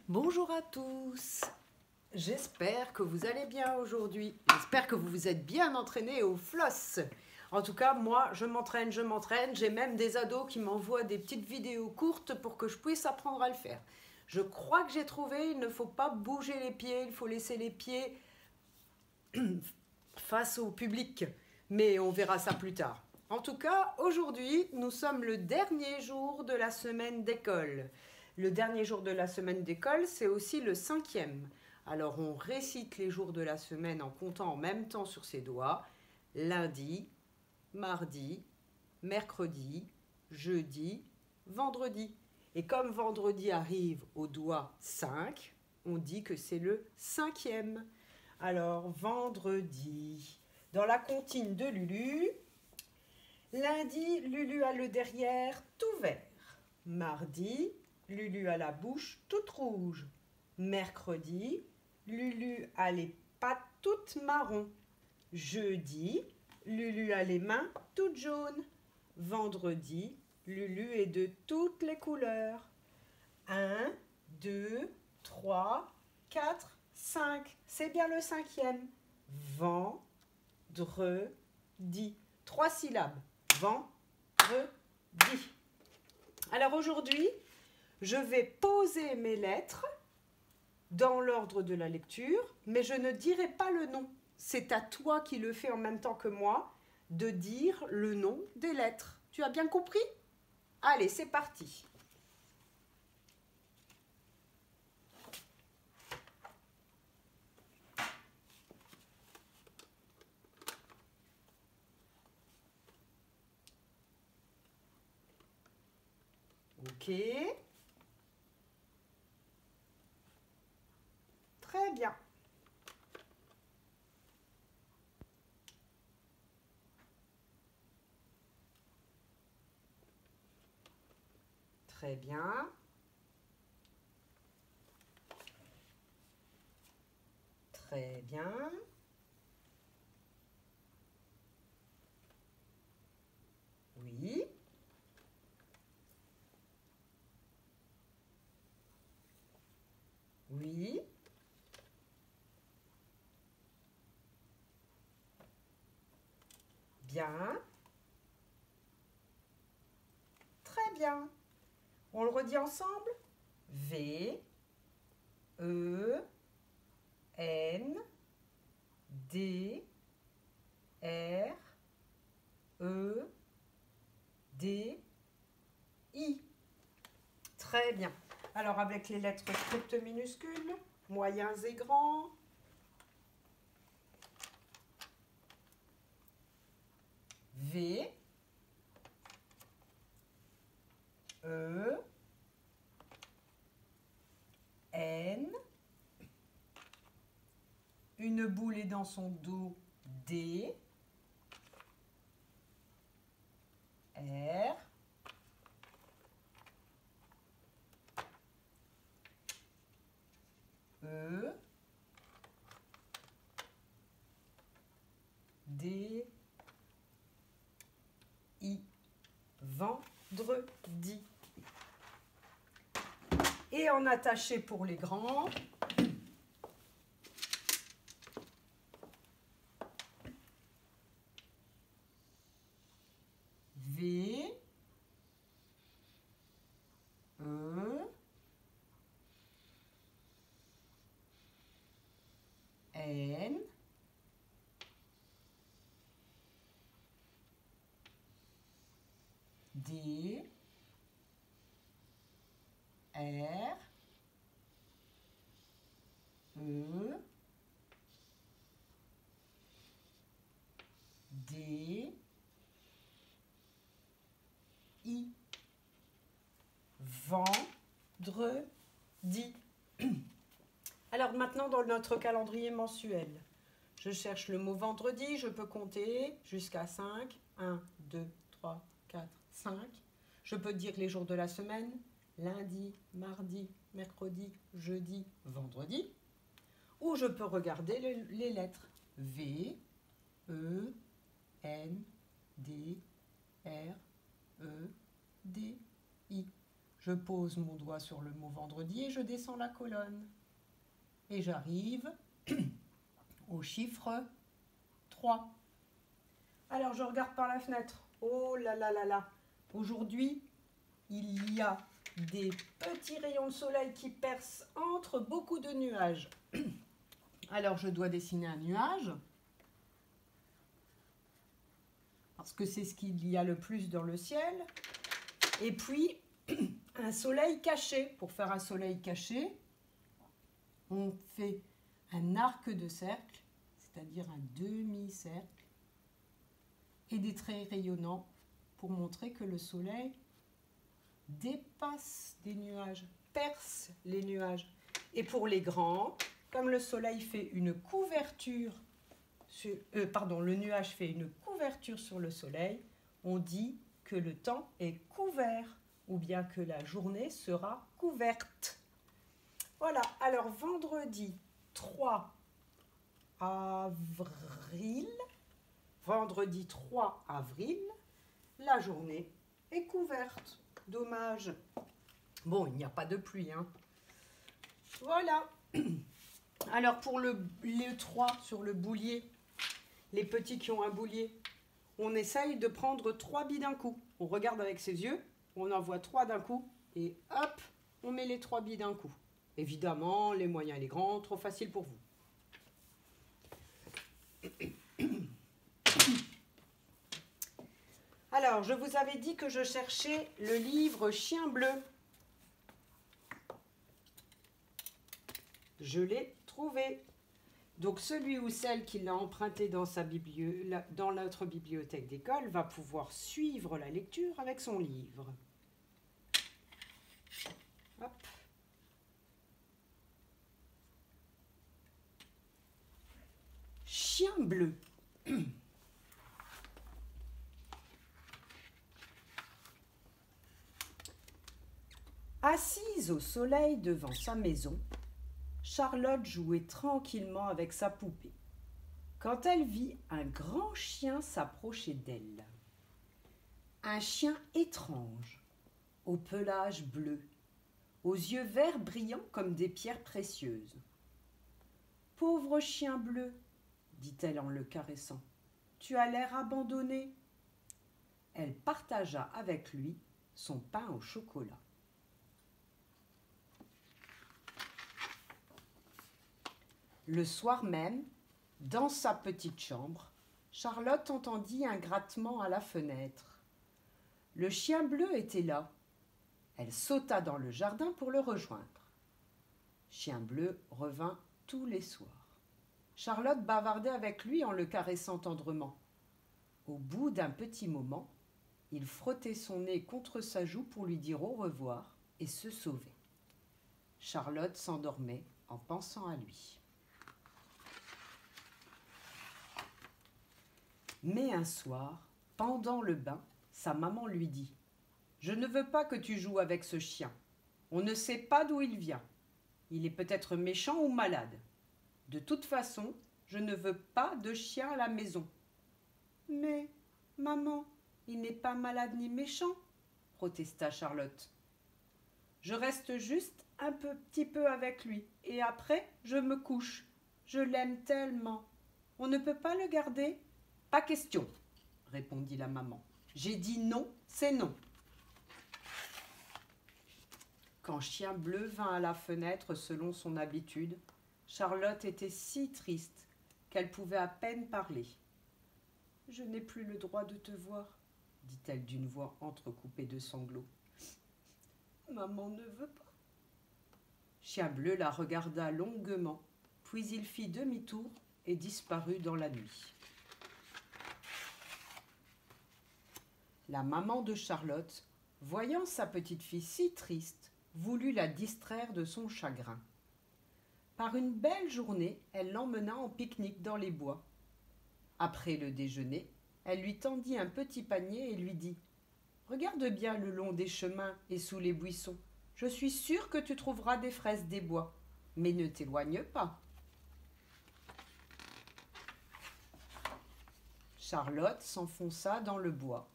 Bonjour à tous, j'espère que vous allez bien aujourd'hui, j'espère que vous vous êtes bien entraînés au floss. En tout cas, moi, je m'entraîne, j'ai même des ados qui m'envoient des petites vidéos courtes pour que je puisse apprendre à le faire. Je crois que j'ai trouvé, il ne faut pas bouger les pieds, il faut laisser les pieds face au public, mais on verra ça plus tard. En tout cas, aujourd'hui, nous sommes le dernier jour de la semaine d'école. Le dernier jour de la semaine d'école, c'est aussi le 5e. Alors, on récite les jours de la semaine en comptant en même temps sur ses doigts. Lundi, mardi, mercredi, jeudi, vendredi. Et comme vendredi arrive au doigt 5, on dit que c'est le 5e. Alors, vendredi. Dans la comptine de Lulu, lundi, Lulu a le derrière tout vert. Mardi, Lulu a la bouche toute rouge. Mercredi, Lulu a les pattes toutes marron. Jeudi, Lulu a les mains toutes jaunes. Vendredi, Lulu est de toutes les couleurs. 1, 2, 3, 4, 5. C'est bien le 5e. Vendredi. 3 syllabes. Vendredi. Alors aujourd'hui, je vais poser mes lettres dans l'ordre de la lecture, mais je ne dirai pas le nom. C'est à toi qui le fais en même temps que moi de dire le nom des lettres. Tu as bien compris? Allez, c'est parti. Ok. Très bien. Très bien. Très bien. Oui. Oui. Bien. Très bien. On le redit ensemble? V, E, N, D, R, E, D, I. Très bien. Alors avec les lettres scriptes minuscules, moyens et grands. V, E, N, une boule est dans son dos, D, R, E, D, I. Vendredi. Et en attaché pour les grands. V, E, N, D, R, E, D, I. Vendredi. Alors maintenant, dans notre calendrier mensuel, je cherche le mot vendredi, je peux compter jusqu'à 5. 1, 2, 3, 4, 5. Je peux dire les jours de la semaine, lundi, mardi, mercredi, jeudi, vendredi. Ou je peux regarder les lettres V, E, N, D, R, E, D, I. Je pose mon doigt sur le mot vendredi et je descends la colonne. Et j'arrive au chiffre 3. Alors je regarde par la fenêtre. Oh là là là là. Aujourd'hui, il y a des petits rayons de soleil qui percent entre beaucoup de nuages. Alors je dois dessiner un nuage. Parce que c'est ce qu'il y a le plus dans le ciel. Et puis, un soleil caché. Pour faire un soleil caché, on fait un arc de cercle, c'est-à-dire un demi-cercle, et des traits rayonnants pour montrer que le soleil dépasse des nuages, perce les nuages. Et pour les grands, comme le soleil fait une couverture, le nuage fait une couverture sur le soleil, on dit que le temps est couvert ou bien que la journée sera couverte. Voilà, alors vendredi 3 avril, la journée est couverte. Dommage. Bon, il n'y a pas de pluie, hein. Voilà. Alors pour les 3 sur le boulier, les petits qui ont un boulier, on essaye de prendre 3 billes d'un coup. On regarde avec ses yeux, on en voit 3 d'un coup et hop, on met les 3 billes d'un coup. Évidemment, les moyens et les grands, trop facile pour vous. Alors, je vous avais dit que je cherchais le livre Chien bleu. Je l'ai trouvé. Donc, celui ou celle qui l'a emprunté dans notre bibliothèque d'école va pouvoir suivre la lecture avec son livre. Hop. Chien bleu. Assise au soleil devant sa maison, Charlotte jouait tranquillement avec sa poupée, quand elle vit un grand chien s'approcher d'elle. Un chien étrange, au pelage bleu, aux yeux verts brillants comme des pierres précieuses. « Pauvre chien bleu, dit-elle en le caressant, tu as l'air abandonné. » Elle partagea avec lui son pain au chocolat. Le soir même, dans sa petite chambre, Charlotte entendit un grattement à la fenêtre. Le chien bleu était là. Elle sauta dans le jardin pour le rejoindre. Chien bleu revint tous les soirs. Charlotte bavardait avec lui en le caressant tendrement. Au bout d'un petit moment, il frottait son nez contre sa joue pour lui dire au revoir et se sauver. Charlotte s'endormait en pensant à lui. Mais un soir, pendant le bain, sa maman lui dit « Je ne veux pas que tu joues avec ce chien. On ne sait pas d'où il vient. Il est peut-être méchant ou malade. De toute façon, je ne veux pas de chien à la maison. »« Mais, maman, il n'est pas malade ni méchant, » protesta Charlotte. « Je reste juste un petit peu avec lui et après, je me couche. Je l'aime tellement. On ne peut pas le garder ? » « Pas question, » répondit la maman. « J'ai dit non, c'est non. » Quand Chien bleu vint à la fenêtre selon son habitude, Charlotte était si triste qu'elle pouvait à peine parler. « Je n'ai plus le droit de te voir, » dit-elle d'une voix entrecoupée de sanglots. « Maman ne veut pas. » Chien bleu la regarda longuement, puis il fit demi-tour et disparut dans la nuit. La maman de Charlotte, voyant sa petite fille si triste, voulut la distraire de son chagrin. Par une belle journée, elle l'emmena en pique-nique dans les bois. Après le déjeuner, elle lui tendit un petit panier et lui dit « Regarde bien le long des chemins et sous les buissons. Je suis sûre que tu trouveras des fraises des bois, mais ne t'éloigne pas. » Charlotte s'enfonça dans le bois.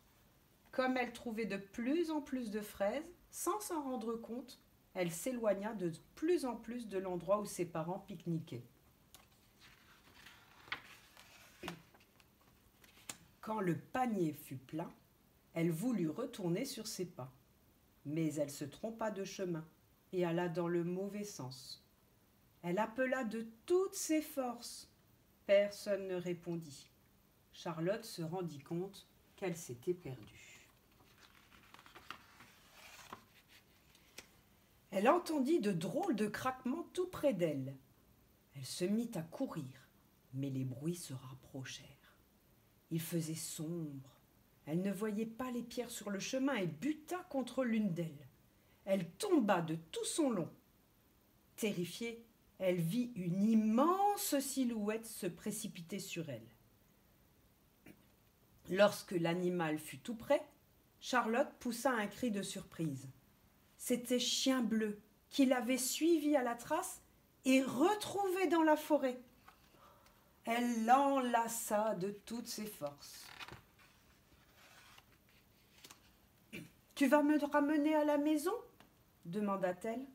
Comme elle trouvait de plus en plus de fraises, sans s'en rendre compte, elle s'éloigna de plus en plus de l'endroit où ses parents pique-niquaient. Quand le panier fut plein, elle voulut retourner sur ses pas. Mais elle se trompa de chemin et alla dans le mauvais sens. Elle appela de toutes ses forces. Personne ne répondit. Charlotte se rendit compte qu'elle s'était perdue. Elle entendit de drôles de craquements tout près d'elle. Elle se mit à courir, mais les bruits se rapprochèrent. Il faisait sombre. Elle ne voyait pas les pierres sur le chemin et buta contre l'une d'elles. Elle tomba de tout son long. Terrifiée, elle vit une immense silhouette se précipiter sur elle. Lorsque l'animal fut tout près, Charlotte poussa un cri de surprise. C'était Chien Bleu qui l'avait suivie à la trace et retrouvée dans la forêt. Elle l'enlaça de toutes ses forces. « Tu vas me ramener à la maison ?» demanda-t-elle.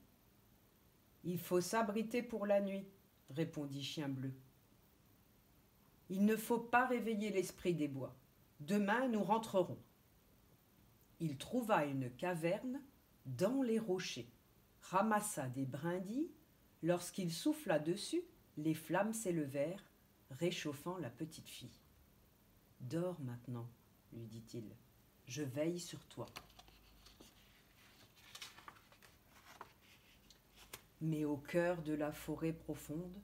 « Il faut s'abriter pour la nuit, » répondit Chien Bleu. « Il ne faut pas réveiller l'esprit des bois. Demain, nous rentrerons. » Il trouva une caverne dans les rochers, ramassa des brindilles. Lorsqu'il souffla dessus, les flammes s'élevèrent, réchauffant la petite fille. « Dors maintenant, » lui dit-il. « Je veille sur toi. » Mais au cœur de la forêt profonde,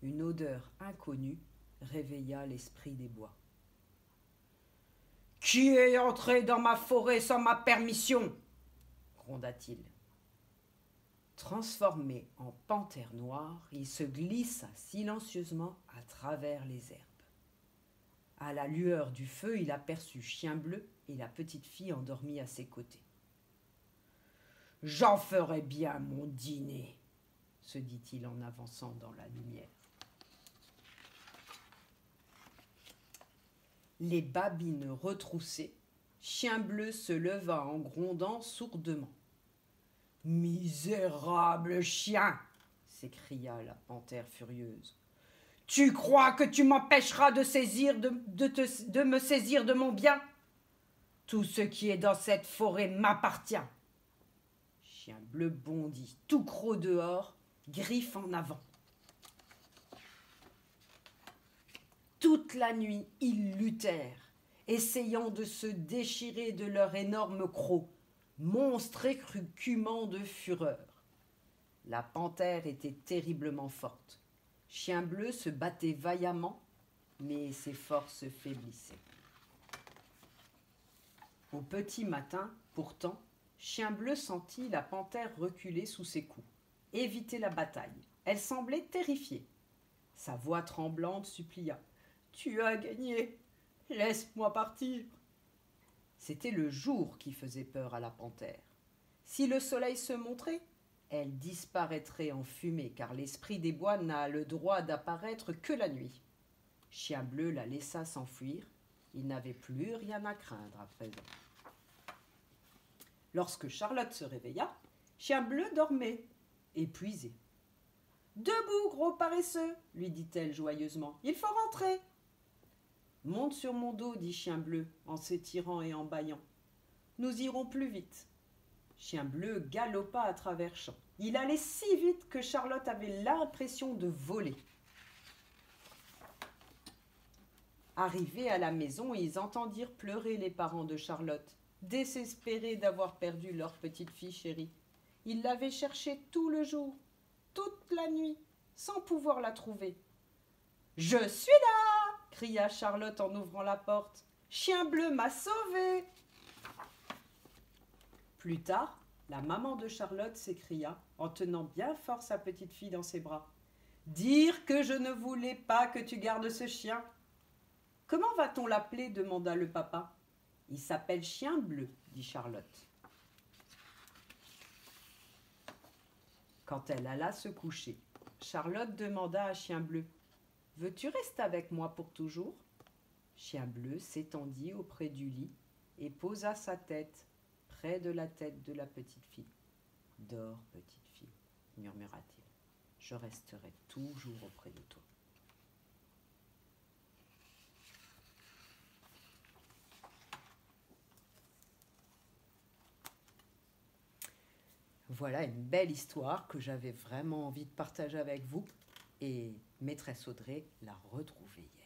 une odeur inconnue réveilla l'esprit des bois. « Qui est entré dans ma forêt sans ma permission ?» gronda-t-il. Transformé en panthère noire, il se glissa silencieusement à travers les herbes. À la lueur du feu, il aperçut Chien Bleu et la petite fille endormie à ses côtés. « J'en ferai bien mon dîner !» se dit-il en avançant dans la lumière. Les babines retroussées, Chien Bleu se leva en grondant sourdement. « Misérable chien !» s'écria la panthère furieuse. « Tu crois que tu m'empêcheras de me saisir de mon bien ? Tout ce qui est dans cette forêt m'appartient. » Chien Bleu bondit, tout gros dehors, griffes en avant. Toute la nuit, ils luttèrent, essayant de se déchirer de leur énorme croc, monstre écumant de fureur. La panthère était terriblement forte. Chien Bleu se battait vaillamment, mais ses forces faiblissaient. Au petit matin, pourtant, Chien Bleu sentit la panthère reculer sous ses coups, éviter la bataille. Elle semblait terrifiée. Sa voix tremblante supplia. « Tu as gagné, laisse-moi partir. » C'était le jour qui faisait peur à la panthère. Si le soleil se montrait, elle disparaîtrait en fumée, car l'esprit des bois n'a le droit d'apparaître que la nuit. Chien Bleu la laissa s'enfuir. Il n'avait plus rien à craindre à présent. Lorsque Charlotte se réveilla, Chien Bleu dormait, épuisé. « Debout, gros paresseux !» lui dit-elle joyeusement. « Il faut rentrer !»« Monte sur mon dos, » dit Chien Bleu, en s'étirant et en bâillant. « Nous irons plus vite. » Chien Bleu galopa à travers champs. Il allait si vite que Charlotte avait l'impression de voler. Arrivés à la maison, ils entendirent pleurer les parents de Charlotte, désespérés d'avoir perdu leur petite fille chérie. Ils l'avaient cherchée tout le jour, toute la nuit, sans pouvoir la trouver. « Je suis là !» cria Charlotte en ouvrant la porte. « Chien Bleu m'a sauvée !» Plus tard, la maman de Charlotte s'écria, en tenant bien fort sa petite fille dans ses bras. « Dire que je ne voulais pas que tu gardes ce chien !»« Comment va-t-on l'appeler » demanda le papa. « Il s'appelle Chien Bleu » dit Charlotte. Quand elle alla se coucher, Charlotte demanda à Chien Bleu. « Veux-tu rester avec moi pour toujours ?» Chien Bleu s'étendit auprès du lit et posa sa tête près de la tête de la petite fille. « Dors, petite fille, murmura-t-il, je resterai toujours auprès de toi. » Voilà une belle histoire que j'avais vraiment envie de partager avec vous. Et maîtresse Audrey l'a retrouvée hier.